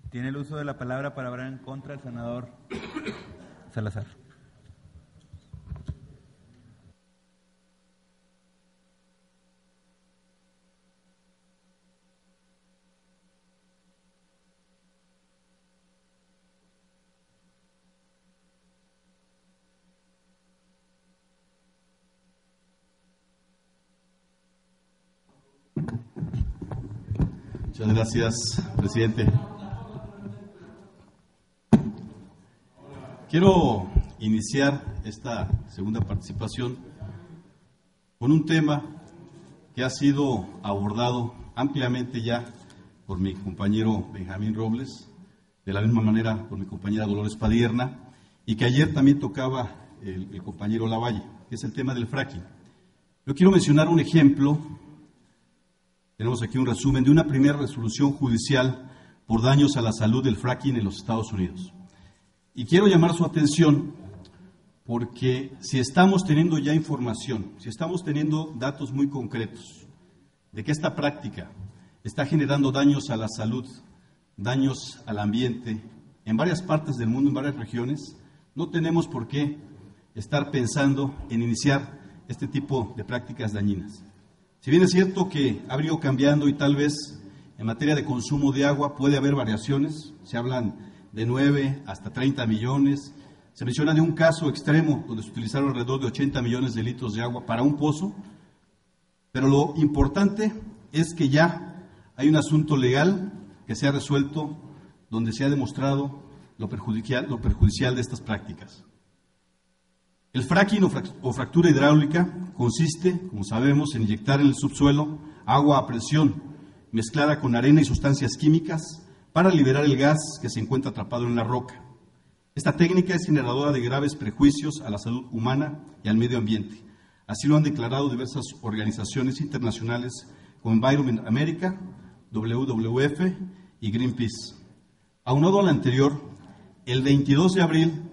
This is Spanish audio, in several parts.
Tiene el uso de la palabra para hablar en contra el senador Salazar. Muchas gracias, presidente. Quiero iniciar esta segunda participación con un tema que ha sido abordado ampliamente ya por mi compañero Benjamín Robles, de la misma manera por mi compañera Dolores Padierna, y que ayer también tocaba el compañero Lavalle, que es el tema del fracking. Yo quiero mencionar un ejemplo. Tenemos aquí un resumen de una primera resolución judicial por daños a la salud del fracking en los Estados Unidos. Y quiero llamar su atención porque si estamos teniendo ya información, si estamos teniendo datos muy concretos de que esta práctica está generando daños a la salud, daños al ambiente en varias partes del mundo, en varias regiones, no tenemos por qué estar pensando en iniciar este tipo de prácticas dañinas. Si bien es cierto que ha venido cambiando y tal vez en materia de consumo de agua puede haber variaciones, se hablan de 9 hasta 30 millones, se menciona de un caso extremo donde se utilizaron alrededor de 80 millones de litros de agua para un pozo, pero lo importante es que ya hay un asunto legal que se ha resuelto donde se ha demostrado lo perjudicial de estas prácticas. El fracking o fractura hidráulica consiste, como sabemos, en inyectar en el subsuelo agua a presión mezclada con arena y sustancias químicas para liberar el gas que se encuentra atrapado en la roca. Esta técnica es generadora de graves perjuicios a la salud humana y al medio ambiente. Así lo han declarado diversas organizaciones internacionales como Environment America, WWF y Greenpeace. Aunado a lo anterior, el 22 de abril,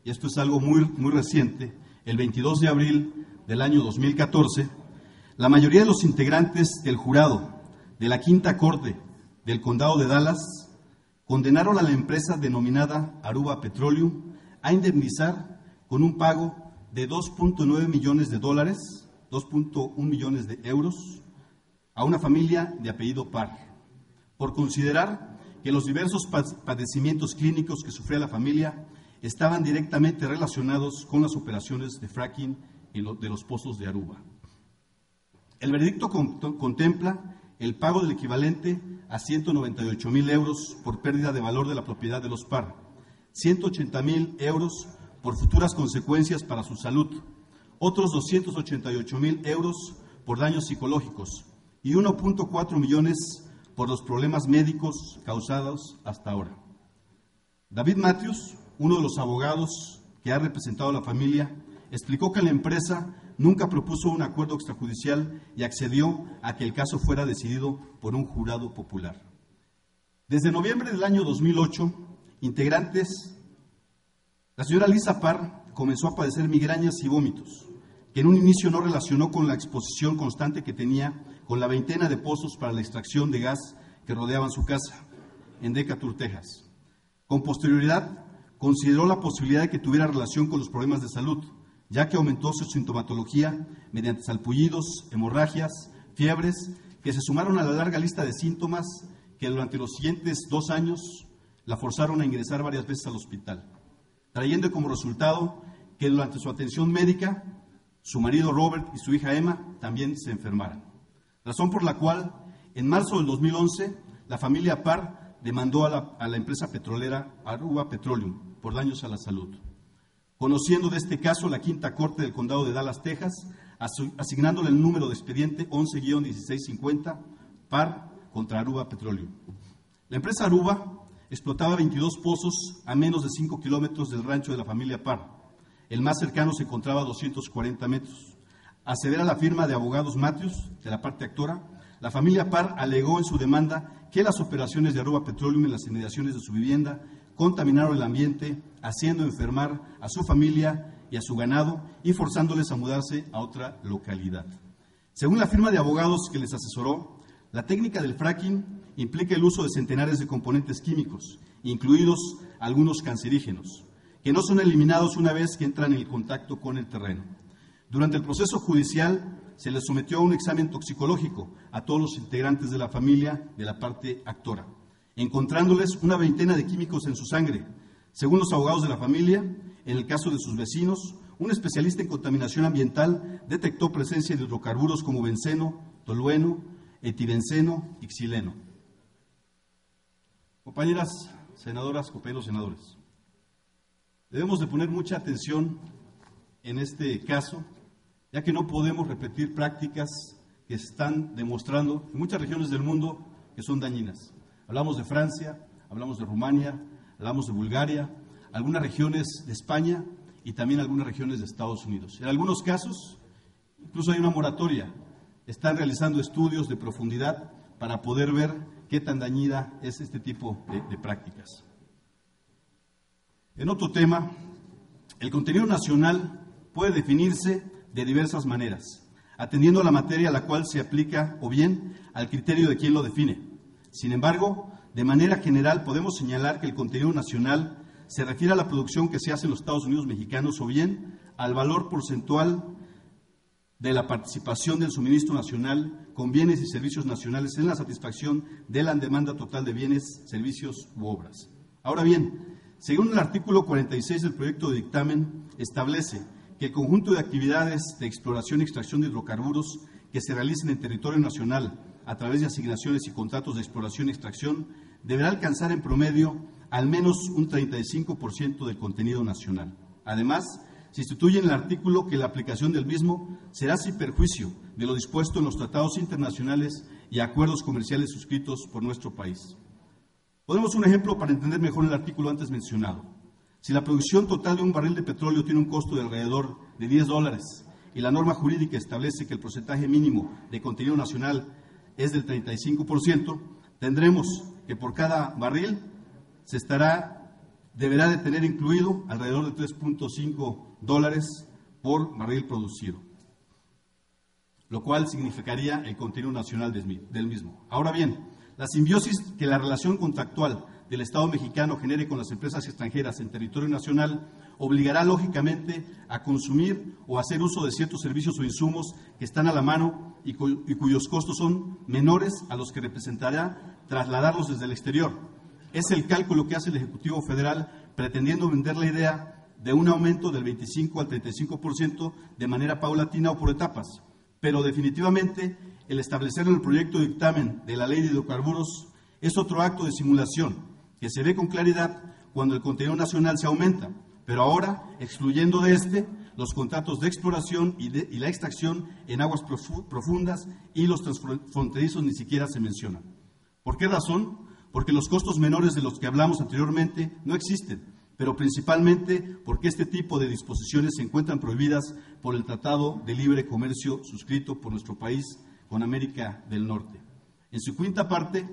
y esto es algo muy reciente, el 22 de abril del año 2014, la mayoría de los integrantes del jurado de la Quinta Corte del Condado de Dallas condenaron a la empresa denominada Aruba Petroleum a indemnizar con un pago de $2.9 millones, 2.1 millones de euros, a una familia de apellido Parr, por considerar que los diversos padecimientos clínicos que sufría la familia estaban directamente relacionados con las operaciones de fracking de los pozos de Aruba. El veredicto contempla el pago del equivalente a 198,000 euros por pérdida de valor de la propiedad de los Parr, 180,000 euros por futuras consecuencias para su salud, otros 288,000 euros por daños psicológicos y 1.4 millones por los problemas médicos causados hasta ahora. David Matthews, uno de los abogados que ha representado a la familia, explicó que la empresa nunca propuso un acuerdo extrajudicial y accedió a que el caso fuera decidido por un jurado popular. Desde noviembre del año 2008, la señora Lisa Parr comenzó a padecer migrañas y vómitos, que en un inicio no relacionó con la exposición constante que tenía con la veintena de pozos para la extracción de gas que rodeaban su casa en Decatur, Texas. Con posterioridad, consideró la posibilidad de que tuviera relación con los problemas de salud, ya que aumentó su sintomatología mediante salpullidos, hemorragias, fiebres, que se sumaron a la larga lista de síntomas que durante los siguientes 2 años la forzaron a ingresar varias veces al hospital, trayendo como resultado que durante su atención médica, su marido Robert y su hija Emma también se enfermaran. Razón por la cual, en marzo del 2011, la familia Parr demandó a la empresa petrolera Aruba Petroleum por daños a la salud. Conociendo de este caso, la Quinta Corte del Condado de Dallas, Texas, asignándole el número de expediente 11-1650, Parr contra Aruba Petroleum. La empresa Aruba explotaba 22 pozos a menos de 5 kilómetros del rancho de la familia Parr. El más cercano se encontraba a 240 metros. A ceder a la firma de abogados Matthews, de la parte actora, la familia Parr alegó en su demanda que las operaciones de Aruba Petroleum en las inmediaciones de su vivienda contaminaron el ambiente, haciendo enfermar a su familia y a su ganado y forzándoles a mudarse a otra localidad. Según la firma de abogados que les asesoró, la técnica del fracking implica el uso de centenares de componentes químicos, incluidos algunos cancerígenos, que no son eliminados una vez que entran en contacto con el terreno. Durante el proceso judicial se les sometió a un examen toxicológico a todos los integrantes de la familia de la parte actora, encontrándoles una veintena de químicos en su sangre. Según los abogados de la familia, en el caso de sus vecinos, un especialista en contaminación ambiental detectó presencia de hidrocarburos como benceno, tolueno, etibenceno y xileno. Compañeras senadoras, compañeros senadores, debemos de poner mucha atención en este caso, ya que no podemos repetir prácticas que están demostrando en muchas regiones del mundo que son dañinas. Hablamos de Francia, hablamos de Rumania, hablamos de Bulgaria, algunas regiones de España y también algunas regiones de Estados Unidos. En algunos casos, incluso hay una moratoria. Están realizando estudios de profundidad para poder ver qué tan dañina es este tipo de prácticas. En otro tema, el contenido nacional puede definirse de diversas maneras, atendiendo a la materia a la cual se aplica o bien al criterio de quien lo define. Sin embargo, de manera general podemos señalar que el contenido nacional se refiere a la producción que se hace en los Estados Unidos mexicanos o bien al valor porcentual de la participación del suministro nacional con bienes y servicios nacionales en la satisfacción de la demanda total de bienes, servicios u obras. Ahora bien, según el artículo 46 del proyecto de dictamen, establece que el conjunto de actividades de exploración y extracción de hidrocarburos que se realicen en territorio nacional a través de asignaciones y contratos de exploración y extracción deberá alcanzar en promedio al menos un 35% del contenido nacional. Además, se instituye en el artículo que la aplicación del mismo será sin perjuicio de lo dispuesto en los tratados internacionales y acuerdos comerciales suscritos por nuestro país. Ponemos un ejemplo para entender mejor el artículo antes mencionado. Si la producción total de un barril de petróleo tiene un costo de alrededor de $10 y la norma jurídica establece que el porcentaje mínimo de contenido nacional es del 35%, tendremos que por cada barril deberá de tener incluido alrededor de $3.5 por barril producido, lo cual significaría el contenido nacional del mismo. Ahora bien, la simbiosis que la relación contractual del Estado mexicano genere con las empresas extranjeras en territorio nacional obligará lógicamente a consumir o hacer uso de ciertos servicios o insumos que están a la mano y cuyos costos son menores a los que representará trasladarlos desde el exterior. Es el cálculo que hace el Ejecutivo Federal pretendiendo vender la idea de un aumento del 25 al 35% de manera paulatina o por etapas, pero definitivamente el establecer en el proyecto de dictamen de la Ley de Hidrocarburos es otro acto de simulación que se ve con claridad cuando el contenido nacional se aumenta, pero ahora excluyendo de este los contratos de exploración y la extracción en aguas profundas y los transfronterizos ni siquiera se mencionan. ¿Por qué razón? Porque los costos menores de los que hablamos anteriormente no existen, pero principalmente porque este tipo de disposiciones se encuentran prohibidas por el Tratado de Libre Comercio suscrito por nuestro país con América del Norte. En su quinta parte,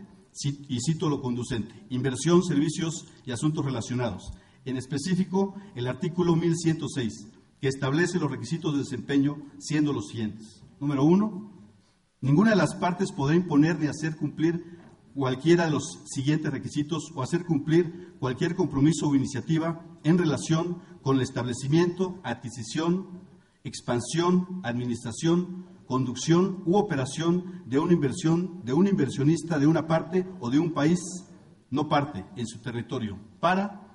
y cito lo conducente: inversión, servicios y asuntos relacionados. En específico, el artículo 1106, que establece los requisitos de desempeño, siendo los siguientes. Número 1, ninguna de las partes podrá imponer ni hacer cumplir cualquiera de los siguientes requisitos o hacer cumplir cualquier compromiso o iniciativa en relación con el establecimiento, adquisición, expansión, administración, conducción u operación de una inversión, de un inversionista de una parte o de un país no parte en su territorio para,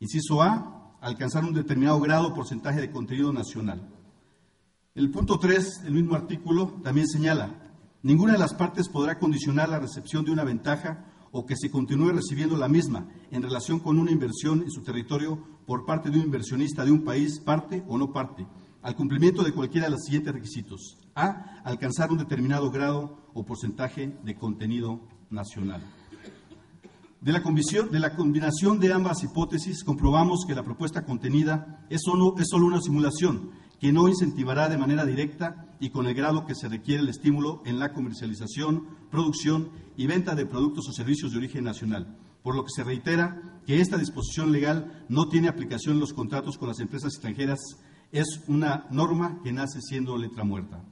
inciso A, alcanzar un determinado grado o porcentaje de contenido nacional. El punto 3 del mismo artículo también señala: ninguna de las partes podrá condicionar la recepción de una ventaja o que se continúe recibiendo la misma en relación con una inversión en su territorio por parte de un inversionista de un país, parte o no parte, al cumplimiento de cualquiera de los siguientes requisitos. A, alcanzar un determinado grado o porcentaje de contenido nacional. De la combinación de ambas hipótesis, comprobamos que la propuesta contenida es solo una simulación que no incentivará de manera directa y con el grado que se requiere el estímulo en la comercialización, producción y venta de productos o servicios de origen nacional, por lo que se reitera que esta disposición legal no tiene aplicación en los contratos con las empresas extranjeras. Es una norma que nace siendo letra muerta.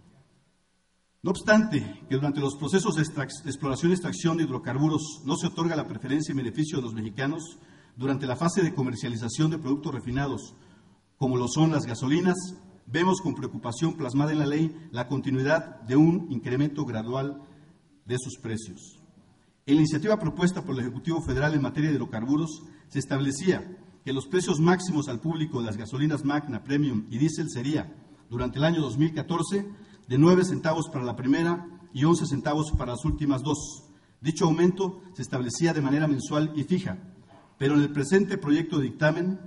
No obstante, que durante los procesos de exploración y extracción de hidrocarburos no se otorga la preferencia y beneficio de los mexicanos, durante la fase de comercialización de productos refinados, como lo son las gasolinas, vemos con preocupación plasmada en la ley la continuidad de un incremento gradual de sus precios. En la iniciativa propuesta por el Ejecutivo Federal en materia de hidrocarburos, se establecía que los precios máximos al público de las gasolinas Magna, Premium y Diesel sería, durante el año 2014, de 9 centavos para la primera y 11 centavos para las últimas dos. Dicho aumento se establecía de manera mensual y fija, pero en el presente proyecto de dictamen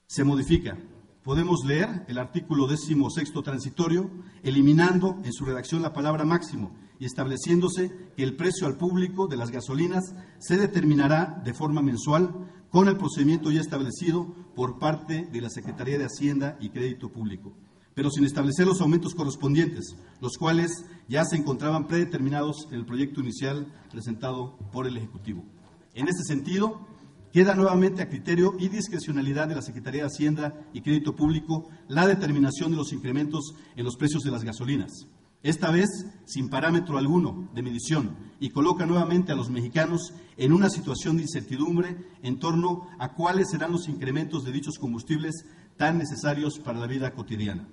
se modifica. Podemos leer el artículo 16º transitorio, eliminando en su redacción la palabra máximo y estableciéndose que el precio al público de las gasolinas se determinará de forma mensual con el procedimiento ya establecido por parte de la Secretaría de Hacienda y Crédito Público, pero sin establecer los aumentos correspondientes, los cuales ya se encontraban predeterminados en el proyecto inicial presentado por el Ejecutivo. En este sentido, queda nuevamente a criterio y discrecionalidad de la Secretaría de Hacienda y Crédito Público la determinación de los incrementos en los precios de las gasolinas, esta vez sin parámetro alguno de medición, y coloca nuevamente a los mexicanos en una situación de incertidumbre en torno a cuáles serán los incrementos de dichos combustibles tan necesarios para la vida cotidiana.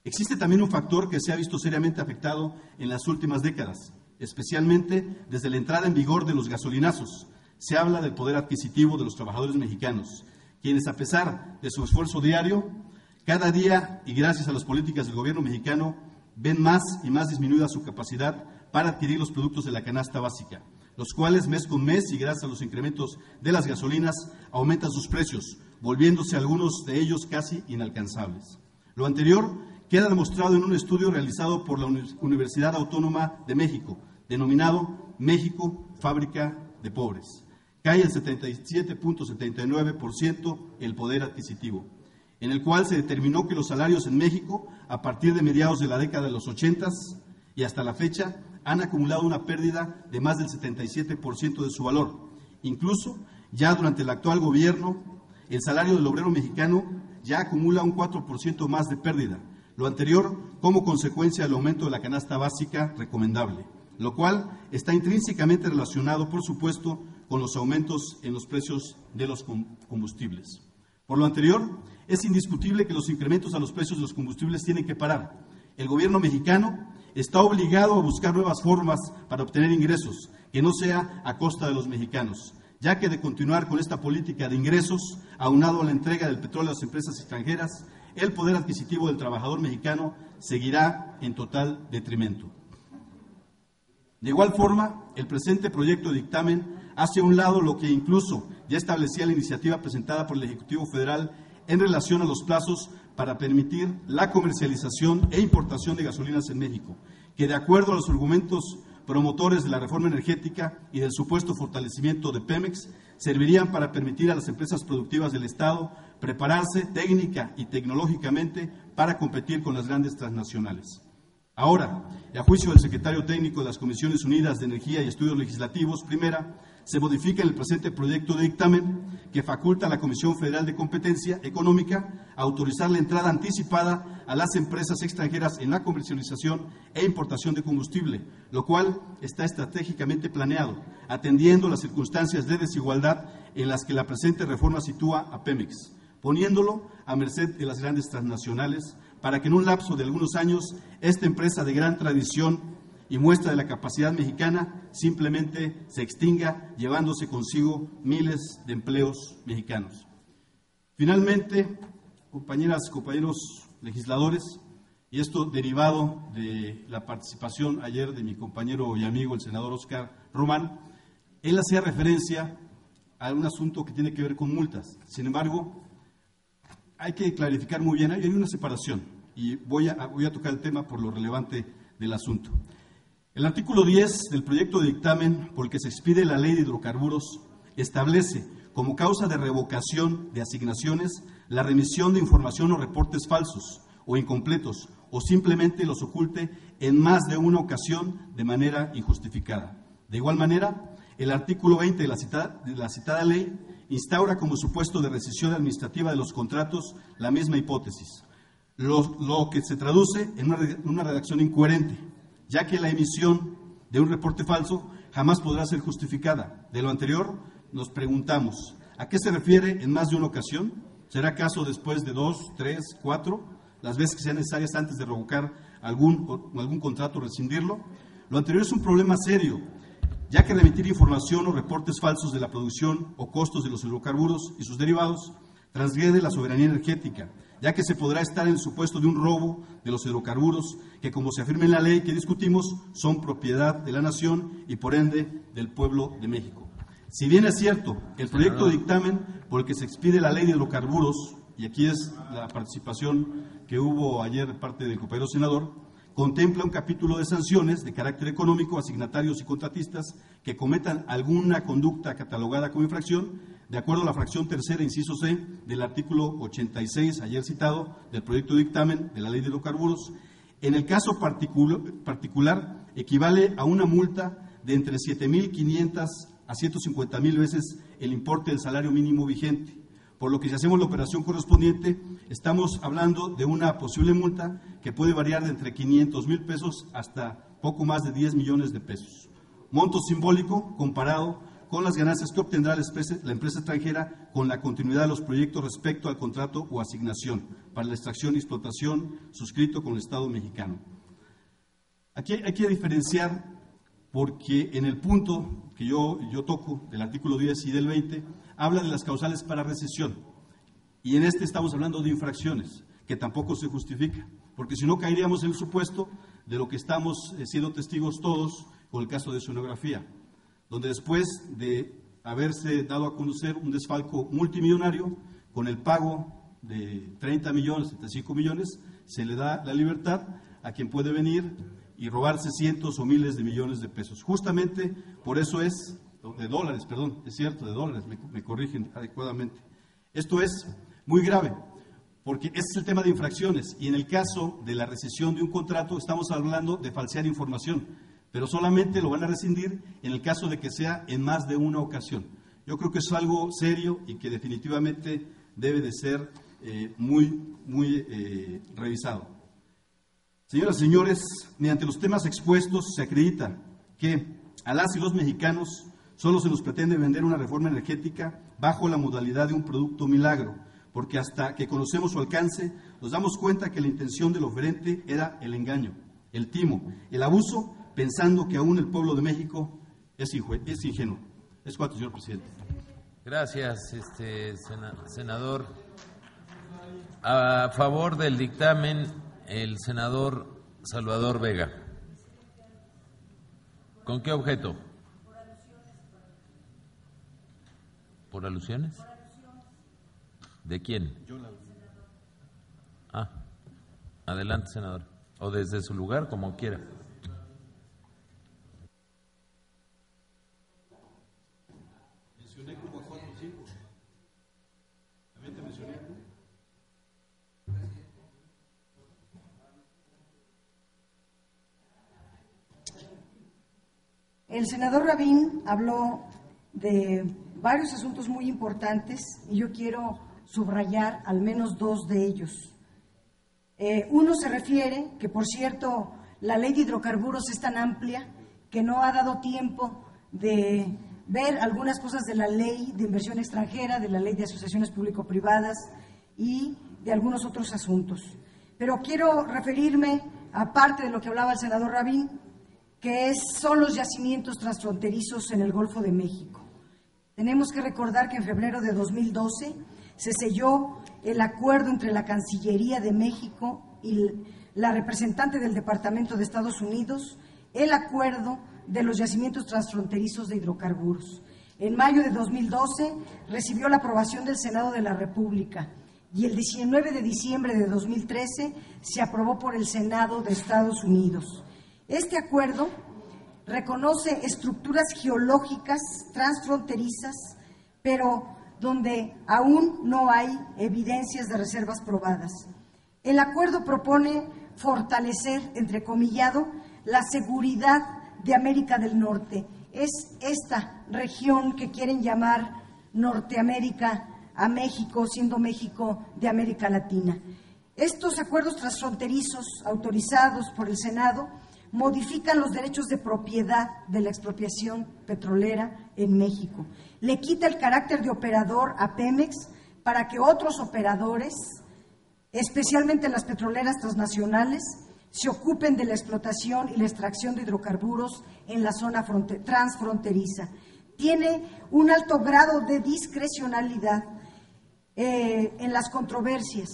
Existe también un factor que se ha visto seriamente afectado en las últimas décadas, especialmente desde la entrada en vigor de los gasolinazos. Se habla del poder adquisitivo de los trabajadores mexicanos, quienes, a pesar de su esfuerzo diario, cada día, y gracias a las políticas del gobierno mexicano, ven más y más disminuida su capacidad para adquirir los productos de la canasta básica, los cuales mes con mes y gracias a los incrementos de las gasolinas aumentan sus precios, volviéndose algunos de ellos casi inalcanzables. Lo anterior queda demostrado en un estudio realizado por la Universidad Autónoma de México, denominado México, Fábrica de Pobres. Cae el 77.79% el poder adquisitivo, en el cual se determinó que los salarios en México, a partir de mediados de la década de los 80 y hasta la fecha, han acumulado una pérdida de más del 77% de su valor. Incluso, ya durante el actual gobierno, el salario del obrero mexicano ya acumula un 4% más de pérdida, lo anterior como consecuencia del aumento de la canasta básica recomendable, lo cual está intrínsecamente relacionado, por supuesto, con los aumentos en los precios de los combustibles. Por lo anterior, es indiscutible que los incrementos a los precios de los combustibles tienen que parar. El gobierno mexicano está obligado a buscar nuevas formas para obtener ingresos, que no sea a costa de los mexicanos, ya que de continuar con esta política de ingresos, aunado a la entrega del petróleo a las empresas extranjeras, el poder adquisitivo del trabajador mexicano seguirá en total detrimento. De igual forma, el presente proyecto de dictamen hace a un lado lo que incluso ya establecía la iniciativa presentada por el Ejecutivo Federal en relación a los plazos para permitir la comercialización e importación de gasolinas en México, que de acuerdo a los argumentos promotores de la reforma energética y del supuesto fortalecimiento de Pemex, servirían para permitir a las empresas productivas del Estado prepararse técnica y tecnológicamente para competir con las grandes transnacionales. Ahora, y a juicio del secretario técnico de las Comisiones Unidas de Energía y Estudios Legislativos, primera, se modifica en el presente proyecto de dictamen que faculta a la Comisión Federal de Competencia Económica a autorizar la entrada anticipada a las empresas extranjeras en la comercialización e importación de combustible, lo cual está estratégicamente planeado, atendiendo las circunstancias de desigualdad en las que la presente reforma sitúa a Pemex, poniéndolo a merced de las grandes transnacionales para que en un lapso de algunos años esta empresa de gran tradición y muestra de la capacidad mexicana simplemente se extinga, llevándose consigo miles de empleos mexicanos. Finalmente, compañeras, compañeros legisladores, y esto derivado de la participación ayer de mi compañero y amigo el senador Óscar Román, él hacía referencia a un asunto que tiene que ver con multas. Sin embargo, hay que clarificar muy bien, hay una separación, y voy a tocar el tema por lo relevante del asunto. El artículo 10 del proyecto de dictamen por el que se expide la Ley de Hidrocarburos establece como causa de revocación de asignaciones la remisión de información o reportes falsos o incompletos o simplemente los oculte en más de una ocasión de manera injustificada. De igual manera, el artículo 20 de la citada ley instaura como supuesto de rescisión administrativa de los contratos la misma hipótesis, lo que se traduce en una redacción incoherente, ya que la emisión de un reporte falso jamás podrá ser justificada. De lo anterior, nos preguntamos, ¿a qué se refiere en más de una ocasión? ¿Será acaso después de 2, 3, 4, las veces que sean necesarias antes de revocar algún contrato o rescindirlo? Lo anterior es un problema serio, ya que remitir información o reportes falsos de la producción o costos de los hidrocarburos y sus derivados transgrede la soberanía energética, ya que se podrá estar en el supuesto de un robo de los hidrocarburos que, como se afirma en la ley que discutimos, son propiedad de la nación y por ende del pueblo de México. Si bien es cierto, el proyecto de dictamen por el que se expide la ley de hidrocarburos, y aquí es la participación que hubo ayer de parte del compañero senador, contempla un capítulo de sanciones de carácter económico a signatarios y contratistas que cometan alguna conducta catalogada como infracción, de acuerdo a la fracción tercera, inciso C, del artículo 86, ayer citado, del proyecto de dictamen de la ley de hidrocarburos. En el caso particular, equivale a una multa de entre 7.500 a 150,000 veces el importe del salario mínimo vigente, por lo que si hacemos la operación correspondiente, estamos hablando de una posible multa que puede variar de entre 500,000 pesos hasta poco más de 10 millones de pesos. Monto simbólico comparado con las ganancias que obtendrá la empresa extranjera con la continuidad de los proyectos respecto al contrato o asignación para la extracción y explotación suscrito con el Estado mexicano. Aquí hay que diferenciar, porque en el punto que yo toco del artículo 10 y del 20, habla de las causales para rescisión, y en este estamos hablando de infracciones, que tampoco se justifica, porque si no caeríamos en el supuesto de lo que estamos siendo testigos todos con el caso de sonografía, donde después de haberse dado a conocer un desfalco multimillonario, con el pago de 30 millones, 75 millones, se le da la libertad a quien puede venir y robarse cientos o miles de millones de pesos. Justamente por eso es, de dólares, perdón, es cierto, de dólares, me corrigen adecuadamente. Esto es muy grave, porque ese es el tema de infracciones, y en el caso de la rescisión de un contrato estamos hablando de falsear información, pero solamente lo van a rescindir en el caso de que sea en más de una ocasión. Yo creo que es algo serio y que definitivamente debe de ser muy revisado. Señoras y señores, mediante los temas expuestos se acredita que a las y los mexicanos solo se nos pretende vender una reforma energética bajo la modalidad de un producto milagro, porque hasta que conocemos su alcance nos damos cuenta que la intención del oferente era el engaño, el timo, el abuso, pensando que aún el pueblo de México es ingenuo. Es cuanto, señor presidente. Gracias, senador. A favor del dictamen, el senador Salvador Vega. ¿Con qué objeto? ¿Por alusiones? ¿De quién? Adelante, senador. O desde su lugar, como quiera. Mencioné como 4 o 5. También te mencioné. El senador Rabín habló de varios asuntos muy importantes y yo quiero subrayar al menos 2 de ellos. Uno se refiere, que por cierto, la ley de hidrocarburos es tan amplia que no ha dado tiempo de ver algunas cosas de la ley de inversión extranjera, de la ley de asociaciones público-privadas y de algunos otros asuntos. Pero quiero referirme a parte de lo que hablaba el senador Rabín, que son los yacimientos transfronterizos en el Golfo de México. Tenemos que recordar que en febrero de 2012 se selló el acuerdo entre la Cancillería de México y la representante del Departamento de Estados Unidos, el acuerdo de los yacimientos transfronterizos de hidrocarburos. En mayo de 2012 recibió la aprobación del Senado de la República y el 19 de diciembre de 2013 se aprobó por el Senado de Estados Unidos. Este acuerdo reconoce estructuras geológicas transfronterizas, pero donde aún no hay evidencias de reservas probadas. El acuerdo propone fortalecer, entrecomillado, la seguridad de América del Norte. Es esta región que quieren llamar Norteamérica a México, siendo México de América Latina. Estos acuerdos transfronterizos autorizados por el Senado modifican los derechos de propiedad de la expropiación petrolera en México. Le quita el carácter de operador a Pemex para que otros operadores, especialmente las petroleras transnacionales, se ocupen de la explotación y la extracción de hidrocarburos en la zona transfronteriza. Tiene un alto grado de discrecionalidad en las controversias,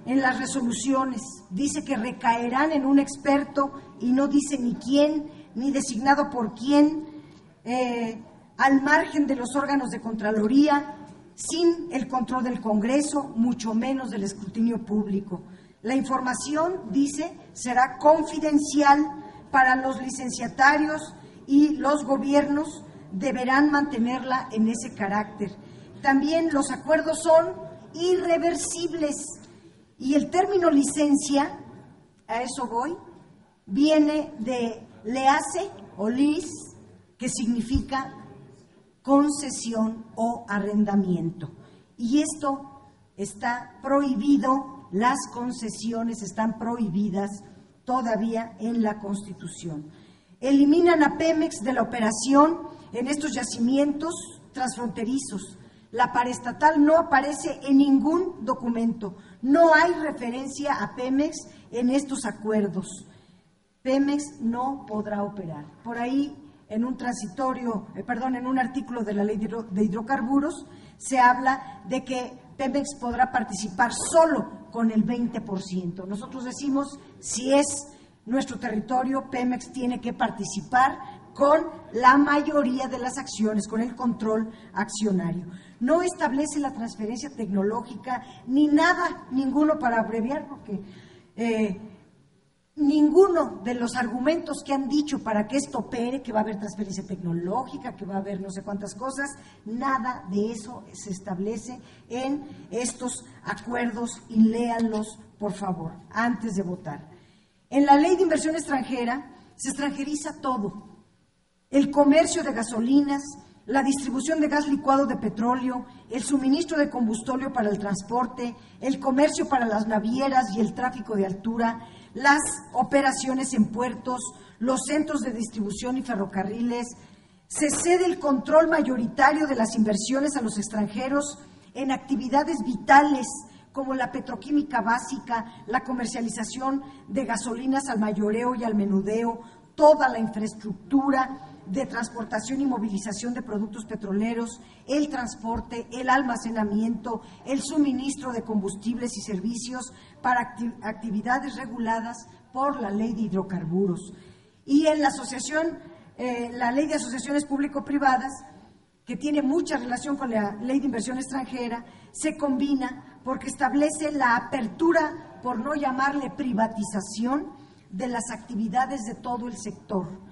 en las resoluciones. Dice que recaerán en un experto y no dice ni quién, ni designado por quién, al margen de los órganos de Contraloría, sin el control del Congreso, mucho menos del escrutinio público. La información, dice, será confidencial para los licenciatarios y los gobiernos deberán mantenerla en ese carácter. También los acuerdos son irreversibles y el término licencia, a eso voy, viene de lease o lis, que significa concesión o arrendamiento. Y esto está prohibido, las concesiones están prohibidas todavía en la Constitución. Eliminan a Pemex de la operación en estos yacimientos transfronterizos. La paraestatal no aparece en ningún documento. No hay referencia a Pemex en estos acuerdos. Pemex no podrá operar. Por ahí, en un en un artículo de la Ley de Hidrocarburos, se habla de que Pemex podrá participar solo con el 20%. Nosotros decimos, si es nuestro territorio, Pemex tiene que participar con la mayoría de las acciones, con el control accionario. No establece la transferencia tecnológica ni nada, ninguno, para abreviar, porque ninguno de los argumentos que han dicho para que esto opere, que va a haber transferencia tecnológica, que va a haber no sé cuántas cosas, nada de eso se establece en estos acuerdos, y léanlos, por favor, antes de votar. En la Ley de Inversión Extranjera se extranjeriza todo: el comercio de gasolinas, la distribución de gas licuado de petróleo, el suministro de combustóleo para el transporte, el comercio para las navieras y el tráfico de altura, las operaciones en puertos, los centros de distribución y ferrocarriles. Se cede el control mayoritario de las inversiones a los extranjeros en actividades vitales como la petroquímica básica, la comercialización de gasolinas al mayoreo y al menudeo, toda la infraestructura de transportación y movilización de productos petroleros, el transporte, el almacenamiento, el suministro de combustibles y servicios para actividades reguladas por la Ley de Hidrocarburos. Y en la asociación, la Ley de Asociaciones Público-Privadas, que tiene mucha relación con la Ley de Inversión Extranjera, se combina porque establece la apertura, por no llamarle privatización, de las actividades de todo el sector.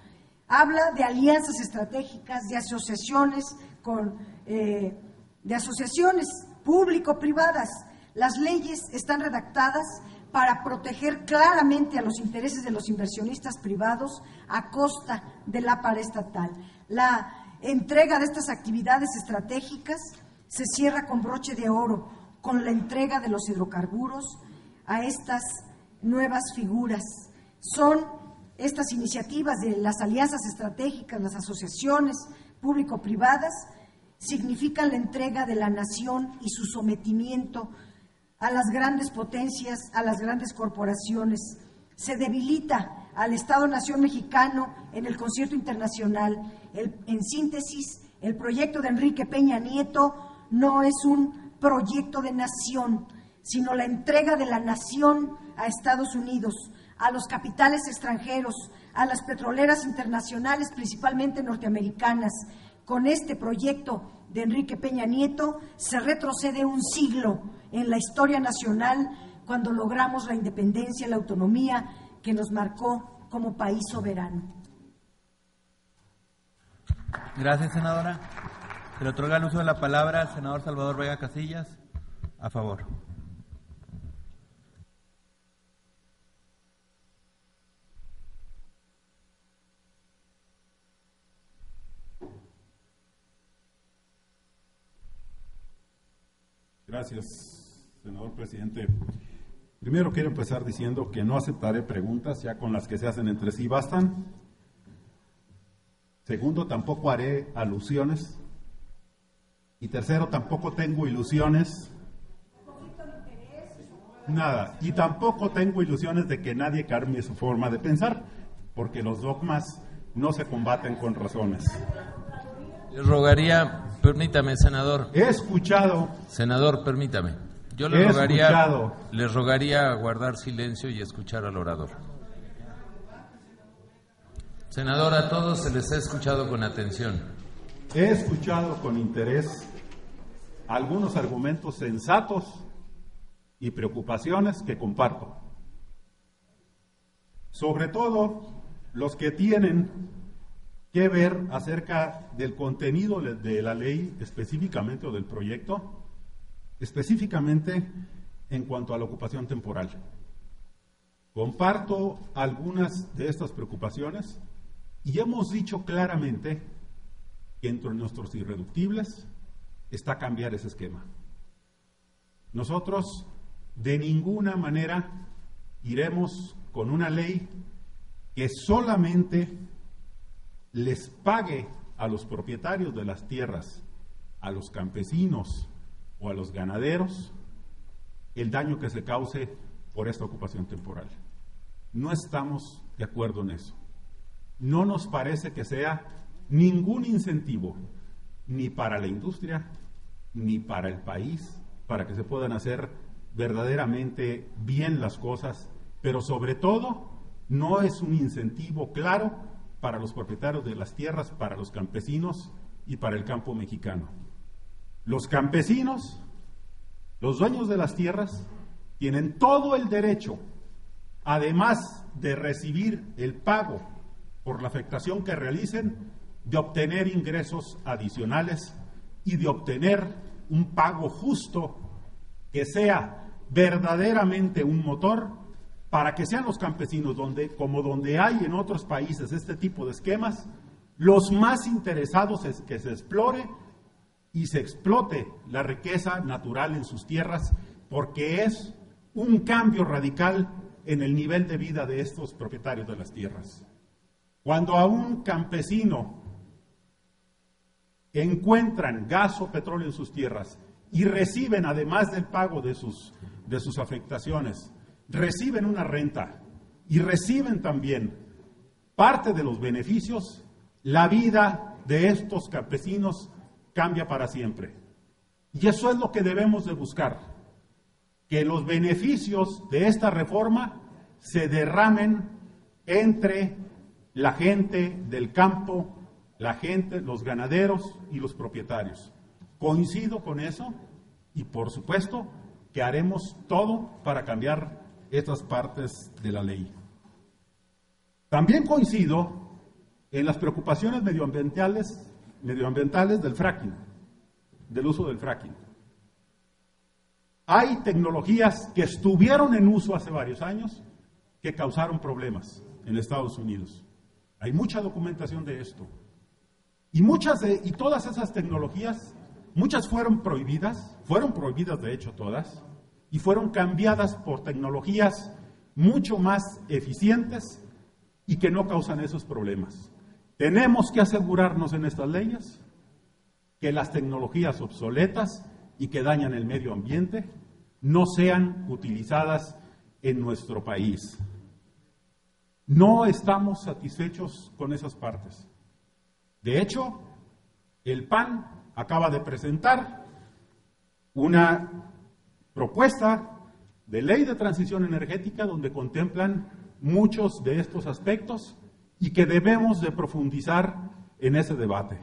Habla de alianzas estratégicas, de asociaciones público-privadas. Las leyes están redactadas para proteger claramente a los intereses de los inversionistas privados a costa de la paraestatal. La entrega de estas actividades estratégicas se cierra con broche de oro, con la entrega de los hidrocarburos a estas nuevas figuras. Son estas iniciativas de las alianzas estratégicas, las asociaciones público-privadas, significan la entrega de la nación y su sometimiento a las grandes potencias, a las grandes corporaciones. Se debilita al Estado-Nación mexicano en el concierto internacional. En síntesis, el proyecto de Enrique Peña Nieto no es un proyecto de nación, sino la entrega de la nación a Estados Unidos, a los capitales extranjeros, a las petroleras internacionales, principalmente norteamericanas. Con este proyecto de Enrique Peña Nieto se retrocede un siglo en la historia nacional, cuando logramos la independencia y la autonomía que nos marcó como país soberano. Gracias, senadora. Se le otorga el uso de la palabra al senador Salvador Vega Casillas. A favor. Gracias, senador presidente. Primero quiero empezar diciendo que no aceptaré preguntas, ya con las que se hacen entre sí bastan. Segundo, tampoco haré alusiones. Y tercero, tampoco tengo ilusiones. Nada. Y tampoco tengo ilusiones de que nadie cambie su forma de pensar, porque los dogmas no se combaten con razones. Les rogaría, permítame, senador. He escuchado. Senador, permítame. Yo les rogaría guardar silencio y escuchar al orador. Senador, a todos se les ha escuchado con atención. He escuchado con interés algunos argumentos sensatos y preocupaciones que comparto. Sobre todo los que tienen que ver acerca del contenido de la ley específicamente o del proyecto, específicamente en cuanto a la ocupación temporal. Comparto algunas de estas preocupaciones y hemos dicho claramente que entre nuestros irreductibles está cambiar ese esquema. Nosotros de ninguna manera iremos con una ley que solamente les pague a los propietarios de las tierras, a los campesinos o a los ganaderos, el daño que se cause por esta ocupación temporal. No estamos de acuerdo en eso. No nos parece que sea ningún incentivo, ni para la industria, ni para el país, para que se puedan hacer verdaderamente bien las cosas, pero sobre todo no es un incentivo claro para los propietarios de las tierras, para los campesinos y para el campo mexicano. Los campesinos, los dueños de las tierras, tienen todo el derecho, además de recibir el pago por la afectación que realicen, de obtener ingresos adicionales y de obtener un pago justo que sea verdaderamente un motor para que sean los campesinos, donde hay en otros países este tipo de esquemas, los más interesados es que se explore y se explote la riqueza natural en sus tierras, porque es un cambio radical en el nivel de vida de estos propietarios de las tierras. Cuando a un campesino encuentran gas o petróleo en sus tierras y reciben, además del pago de sus afectaciones, reciben una renta y reciben también parte de los beneficios, la vida de estos campesinos cambia para siempre. Y eso es lo que debemos de buscar, que los beneficios de esta reforma se derramen entre la gente del campo, la gente, los ganaderos y los propietarios. Coincido con eso y por supuesto que haremos todo para cambiar estas partes de la ley. También coincido en las preocupaciones medioambientales del fracking, del uso del fracking. Hay tecnologías que estuvieron en uso hace varios años que causaron problemas en Estados Unidos. Hay mucha documentación de esto. Y todas esas tecnologías, muchas fueron prohibidas de hecho todas, y fueron cambiadas por tecnologías mucho más eficientes y que no causan esos problemas. Tenemos que asegurarnos en estas leyes que las tecnologías obsoletas y que dañan el medio ambiente no sean utilizadas en nuestro país. No estamos satisfechos con esas partes. De hecho, el PAN acaba de presentar una propuesta de ley de transición energética donde contemplan muchos de estos aspectos y que debemos de profundizar en ese debate.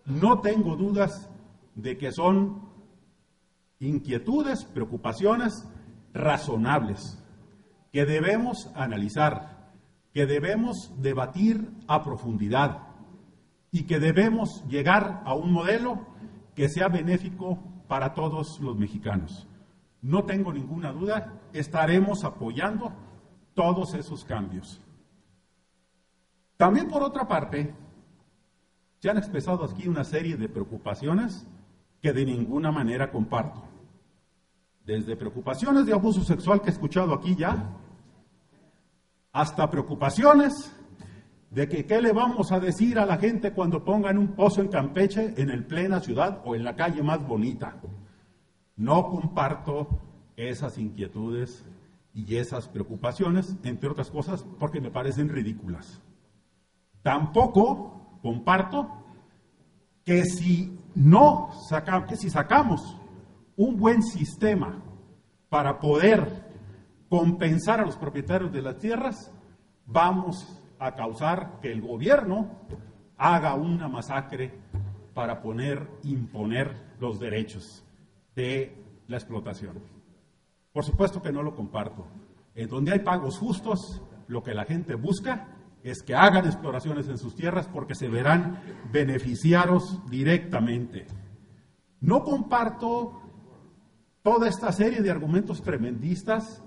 No tengo dudas de que son inquietudes, preocupaciones razonables, que debemos analizar, que debemos debatir a profundidad y que debemos llegar a un modelo que sea benéfico para todos los mexicanos. No tengo ninguna duda, estaremos apoyando todos esos cambios. También, por otra parte, se han expresado aquí una serie de preocupaciones que de ninguna manera comparto. desde preocupaciones de abuso sexual que he escuchado aquí ya, hasta preocupaciones de que qué le vamos a decir a la gente cuando pongan un pozo en Campeche, en el plena ciudad o en la calle más bonita. No comparto esas inquietudes y esas preocupaciones, entre otras cosas, porque me parecen ridículas. Tampoco comparto que si sacamos un buen sistema para poder compensar a los propietarios de las tierras, vamos a causar que el gobierno haga una masacre para imponer los derechos de la explotación. Por supuesto que no lo comparto. En donde hay pagos justos, lo que la gente busca es que hagan exploraciones en sus tierras porque se verán beneficiados directamente. No comparto toda esta serie de argumentos tremendistas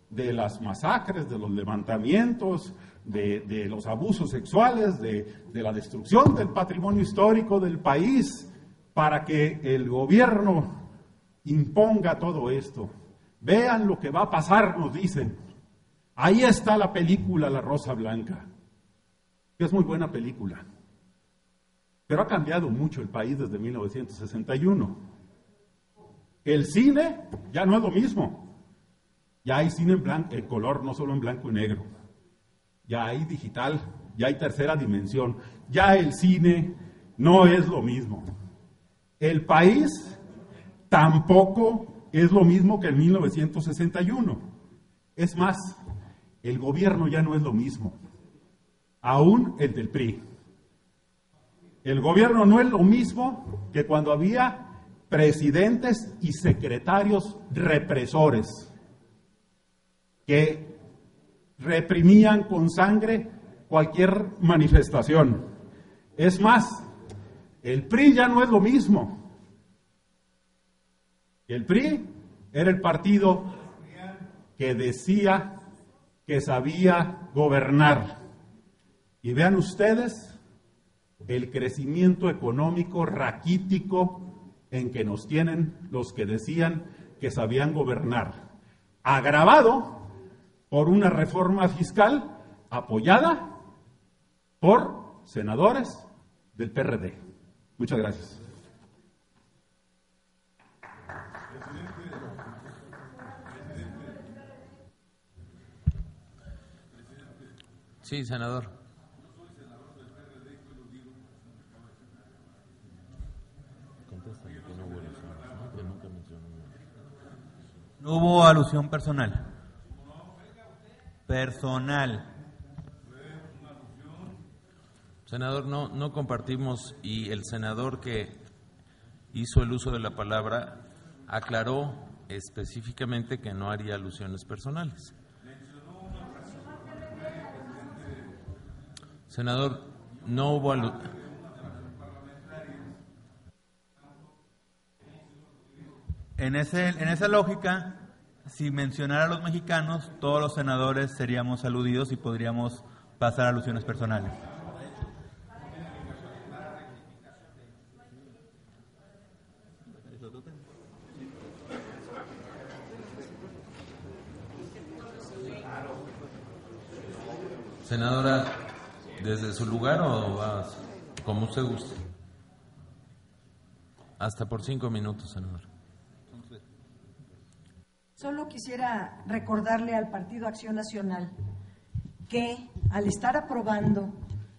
de las masacres, de los levantamientos, de los abusos sexuales, de la destrucción del patrimonio histórico del país, para que el gobierno imponga todo esto. Vean lo que va a pasar, nos dicen. Ahí está la película La Rosa Blanca, que es muy buena película, pero ha cambiado mucho el país desde 1961. El cine ya no es lo mismo. Ya hay cine en color, no solo en blanco y negro. Ya hay digital, ya hay tercera dimensión. Ya el cine no es lo mismo. El país tampoco es lo mismo que en 1961. Es más, el gobierno ya no es lo mismo. Aún el del PRI. El gobierno no es lo mismo que cuando había presidentes y secretarios represores que reprimían con sangre cualquier manifestación. Es más, el PRI ya no es lo mismo. El PRI era el partido que decía que sabía gobernar. Y vean ustedes el crecimiento económico raquítico en que nos tienen los que decían que sabían gobernar, agravado por una reforma fiscal apoyada por senadores del PRD. Muchas gracias. Sí, senador. No hubo alusión personal. Personal. Senador, no compartimos, y el senador que hizo el uso de la palabra aclaró específicamente que no haría alusiones personales. Senador, no hubo En esa lógica, si mencionara a los mexicanos, todos los senadores seríamos aludidos y podríamos pasar a alusiones personales. Senadora, ¿desde su lugar o como usted guste? Hasta por 5 minutos, senador. Solo quisiera recordarle al Partido Acción Nacional que al estar aprobando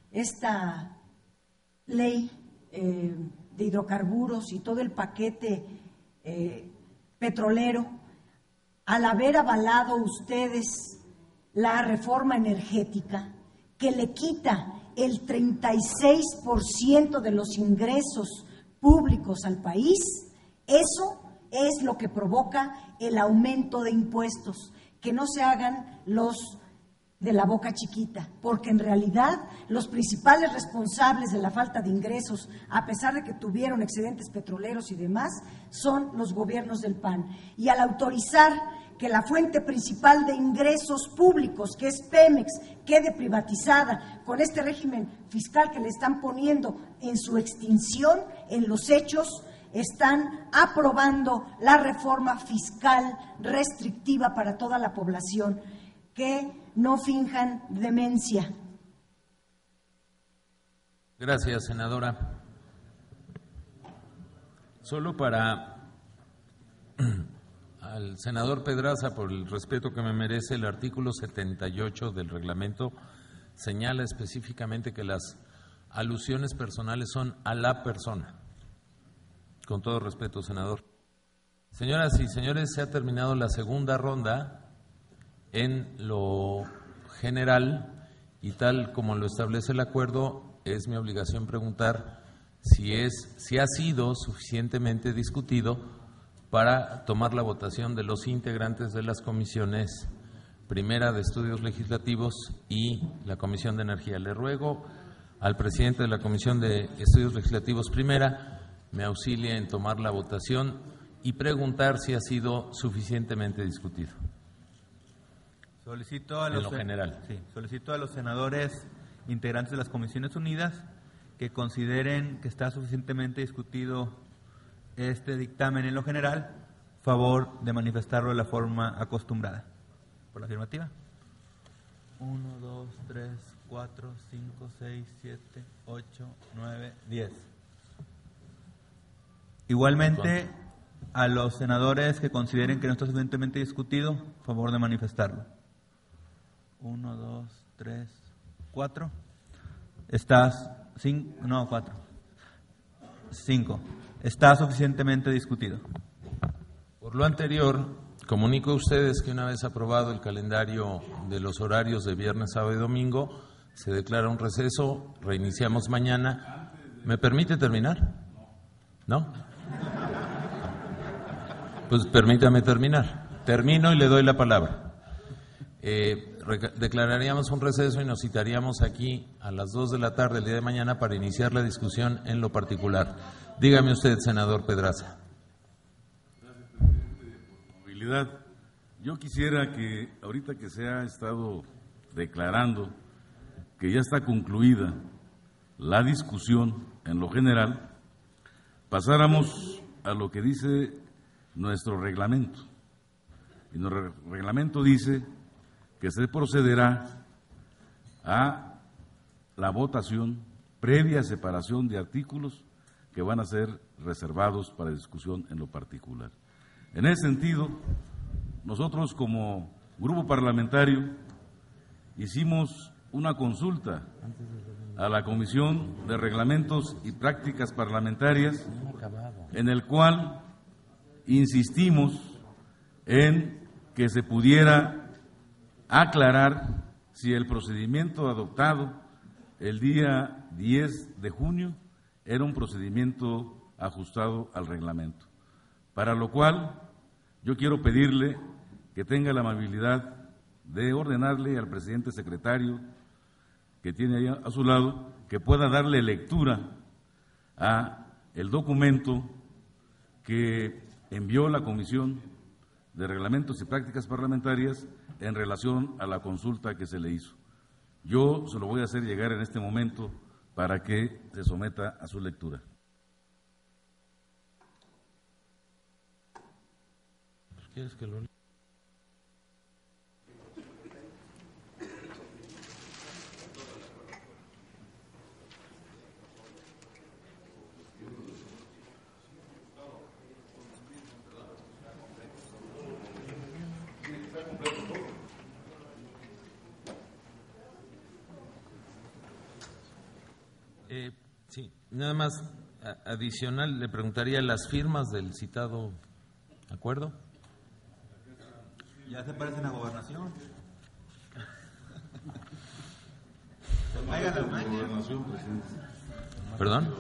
esta ley de hidrocarburos y todo el paquete petrolero, al haber avalado ustedes la reforma energética que le quita el 36% de los ingresos públicos al país, eso es lo que provoca el aumento de impuestos, que no se hagan los de la boca chiquita, porque en realidad los principales responsables de la falta de ingresos, a pesar de que tuvieron excedentes petroleros y demás, son los gobiernos del PAN. Y al autorizar que la fuente principal de ingresos públicos, que es Pemex, quede privatizada con este régimen fiscal que le están poniendo en su extinción, en los hechos, están aprobando la reforma fiscal restrictiva para toda la población. Que no finjan demencia. Gracias, senadora. Solo para al senador Pedraza, por el respeto que me merece, el artículo 78 del reglamento señala específicamente que las alusiones personales son a la persona. Con todo respeto, senador. Señoras y señores, se ha terminado la segunda ronda. En lo general, y tal como lo establece el acuerdo, es mi obligación preguntar si ha sido suficientemente discutido para tomar la votación de los integrantes de las comisiones primera de Estudios Legislativos y la Comisión de Energía. Le ruego al presidente de la Comisión de Estudios Legislativos primera me auxilie en tomar la votación y preguntar si ha sido suficientemente discutido. Solicito a los senadores integrantes de las Comisiones Unidas que consideren que está suficientemente discutido este dictamen en lo general, favor de manifestarlo de la forma acostumbrada. ¿Por la afirmativa? 1, 2, 3, 4, 5, 6, 7, 8, 9, 10. Igualmente, a los senadores que consideren que no está suficientemente discutido, favor de manifestarlo. 1, 2, 3, 4. Estás 5, no 4. 5. Está suficientemente discutido. Por lo anterior, comunico a ustedes que una vez aprobado el calendario de los horarios de viernes, sábado y domingo, se declara un receso, reiniciamos mañana. ¿Me permite terminar? ¿No? Pues permítame terminar. Termino y le doy la palabra. Declararíamos un receso y nos citaríamos aquí a las 2 de la tarde el día de mañana para iniciar la discusión en lo particular. Dígame usted, senador Pedraza. Gracias, presidente, por movilidad. Yo quisiera que ahorita que se ha estado declarando que ya está concluida la discusión en lo general, pasáramos a lo que dice nuestro reglamento. Y nuestro reglamento dice que se procederá a la votación previa separación de artículos que van a ser reservados para discusión en lo particular. En ese sentido, nosotros como grupo parlamentario hicimos una consulta a la Comisión de Reglamentos y Prácticas Parlamentarias, en el cual insistimos en que se pudiera aclarar si el procedimiento adoptado el día 10 de junio era un procedimiento ajustado al reglamento. Para lo cual yo quiero pedirle que tenga la amabilidad de ordenarle al presidente secretario que tiene ahí a su lado que pueda darle lectura a el documento que envió la Comisión de Reglamentos y Prácticas Parlamentarias en relación a la consulta que se le hizo. Yo se lo voy a hacer llegar en este momento para que se someta a su lectura. ¿Quieres que lo lea? Sí, nada más adicional, le preguntaría las firmas del citado acuerdo. Ya se parecen a Gobernación. ¿Perdón?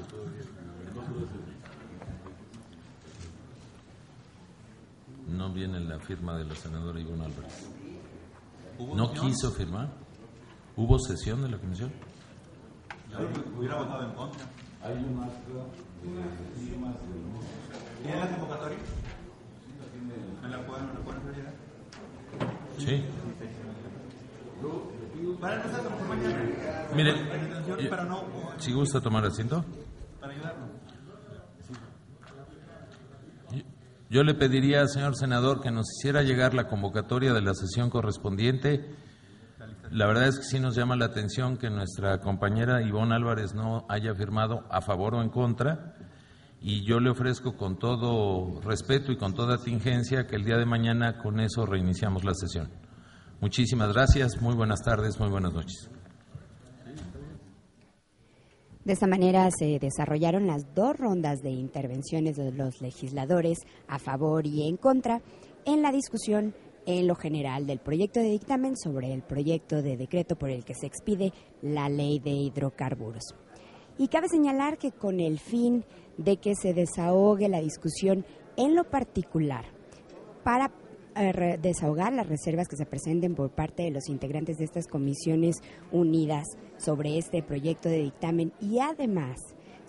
No viene la firma de la senadora Ivonne Álvarez. ¿No quiso firmar? ¿Hubo sesión de la comisión? Hubiera votado en contra. Hay un acta de firmas de... ¿Tiene la convocatoria? ¿Me la pueden llegar? Sí. Para empezar, por mañana. Mire, para no, si gusta tomar asiento. para ayudarnos. Yo le pediría al señor senador que nos hiciera llegar la convocatoria de la sesión correspondiente. La verdad es que sí nos llama la atención que nuestra compañera Ivonne Álvarez no haya firmado a favor o en contra, y yo le ofrezco con todo respeto y con toda tingencia que el día de mañana con eso reiniciamos la sesión. Muchísimas gracias, muy buenas tardes, muy buenas noches. De esta manera se desarrollaron las 2 rondas de intervenciones de los legisladores a favor y en contra en la discusión en lo general del proyecto de dictamen sobre el proyecto de decreto por el que se expide la Ley de Hidrocarburos. Y cabe señalar que con el fin de que se desahogue la discusión en lo particular para desahogar las reservas que se presenten por parte de los integrantes de estas comisiones unidas sobre este proyecto de dictamen, y además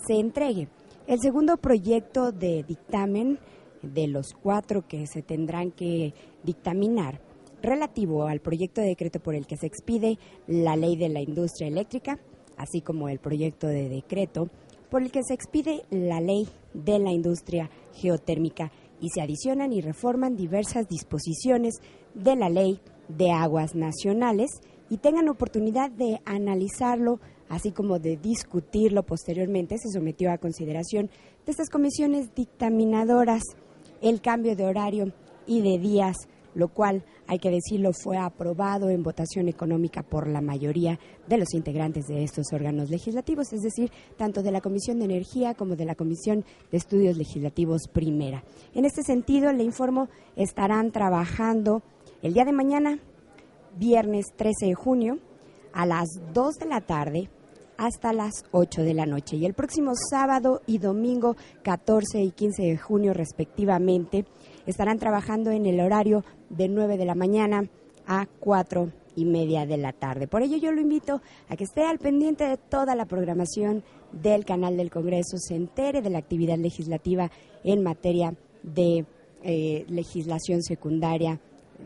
se entregue el segundo proyecto de dictamen de los 4 que se tendrán que dictaminar relativo al proyecto de decreto por el que se expide la Ley de la Industria Eléctrica, así como el proyecto de decreto por el que se expide la Ley de la Industria Geotérmica, y se adicionan y reforman diversas disposiciones de la Ley de Aguas Nacionales, y tengan oportunidad de analizarlo, así como de discutirlo posteriormente. Se sometió a consideración de estas comisiones dictaminadoras el cambio de horario y de días, lo cual, hay que decirlo, fue aprobado en votación económica por la mayoría de los integrantes de estos órganos legislativos, es decir, tanto de la Comisión de Energía como de la Comisión de Estudios Legislativos Primera. En este sentido, le informo, estarán trabajando el día de mañana, viernes 13 de junio, a las 2 de la tarde hasta las 8 de la noche. Y el próximo sábado y domingo 14 y 15 de junio respectivamente estarán trabajando en el horario de 9 de la mañana a 4:30 de la tarde. Por ello yo lo invito a que esté al pendiente de toda la programación del canal del Congreso, se entere de la actividad legislativa en materia de legislación secundaria,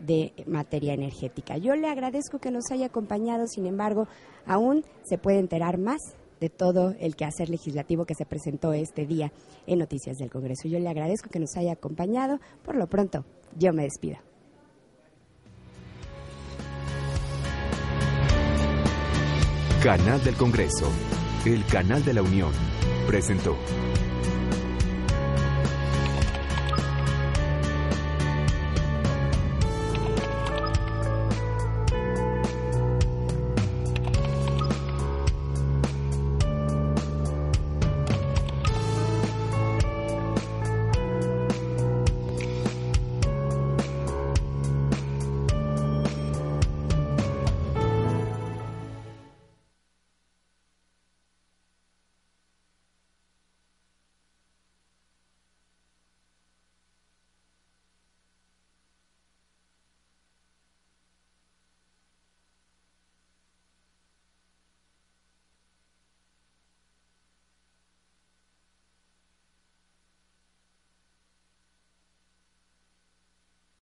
de materia energética. Yo le agradezco que nos haya acompañado, sin embargo, aún se puede enterar más de todo el quehacer legislativo que se presentó este día en Noticias del Congreso. Yo le agradezco que nos haya acompañado. Por lo pronto, yo me despido. Canal del Congreso, el canal de la Unión, presentó.